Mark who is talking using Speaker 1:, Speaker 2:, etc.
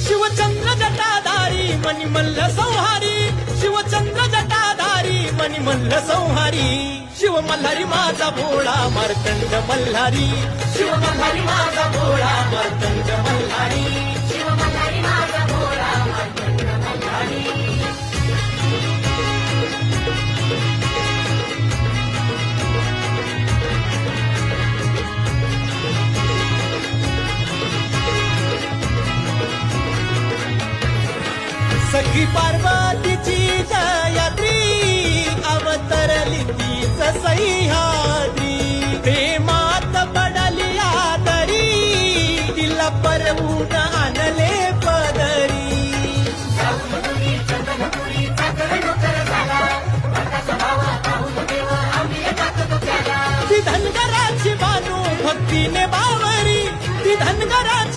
Speaker 1: शिवचंद्र जटाधारी मणिमल्ल संहारी, शिवचंद्र जटाधारी मणिमल्ल संहारी, शिव मल्हारी माझा भोळा मार्तंड मल्हारी, शिव मल्हारी माझा भोळा मार्तंड मल्हारी, शिव मल्हारी माझा भोळा मार्तंड मल्हारी. सखी पार्वतीची दयात्री अवतरली तीच सह्याद्री, प्रेमात पडली आदरी तिला परवून आणले पदरी. ती धनगराची बानू भक्तीने बावरी, ती धनगराची